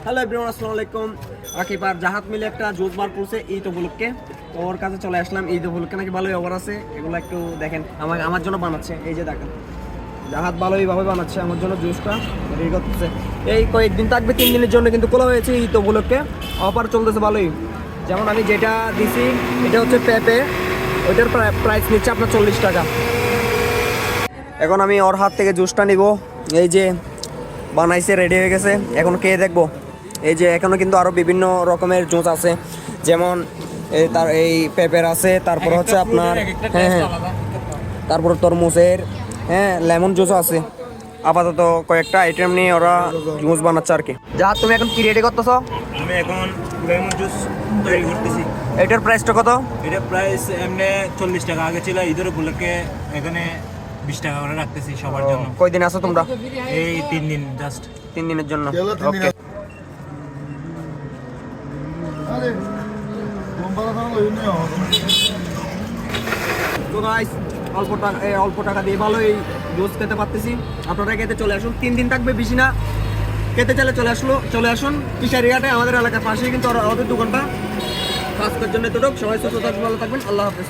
Hello everyone, আসসালামু আলাইকুম। আকিব আর জাহাদ মিলে একটা জুস বার করছে ঈদ উপলক্ষে, তো ওর কাছে চলে আসলাম। ঈদ উপলক্ষে নাকি ভালোই অফার আছে, এগুলো একটু দেখেন। আমার জন্য বানাচ্ছে, এই যে দেখেন জাহাদ ভালোইভাবে বানাচ্ছে আমার জন্য জুসটা রেডি করতেছে। এই কয়েকদিন থাকবে, 3 দিনের জন্য কিন্তু খোলা হয়েছে ঈদ উপলক্ষে, অফার চলতেছে ভালোই। যেমন আমি যেটা দিছি এটা হচ্ছে পেঁপে, ওইটার প্রাইস নিচ্ছে আপনার 40 টাকা। এখন আমি ওর হাত থেকে জুসটা নিব। এই যে বানাইছে, রেডি হয়ে গেছে, এখন খেয়ে দেখবো। এই যে এখনো কিন্তু আরো বিভিন্ন রকমের জুস আছে, যেমন তার এই পেঁপের আছে, তারপর হচ্ছে আপনার তারপর তরমুজের, লেমন জুসও আছে। আপাতত কয়েকটা আইটেম নিয়ে ওরা জুস বানাচ্ছে আর কি। যা তুমি এখন কি রেডি করতেছো? আমি এখন লেমন জুস তৈরি করতেছি। এটার প্রাইসটা কত? এটার প্রাইস এমনি 40 টাকা, আগে ছিল ঈদের উপলক্ষে এখানে 20 টাকা করে রাখতেছি সবার জন্য। কয়দিন আছো তোমরা? এই 3 দিন, জাস্ট 3 দিনের জন্য। ওকে, তো গাইস অল্প টাকা দিয়ে ভালোই জুস খেতে পারতেছি। আপনারা খেতে চলে আসুন, 3 দিন থাকবে, বেশি না। খেতে চাইলে চলে আসুন ফিশারিঘাটে, আমাদের এলাকার পাশেই কিন্তু ওদের দোকানটা। কাজের জন্য এতটুকু। সবাই সুস্থ থাকবেন, ভালো থাকবেন, আল্লাহ হাফেজ।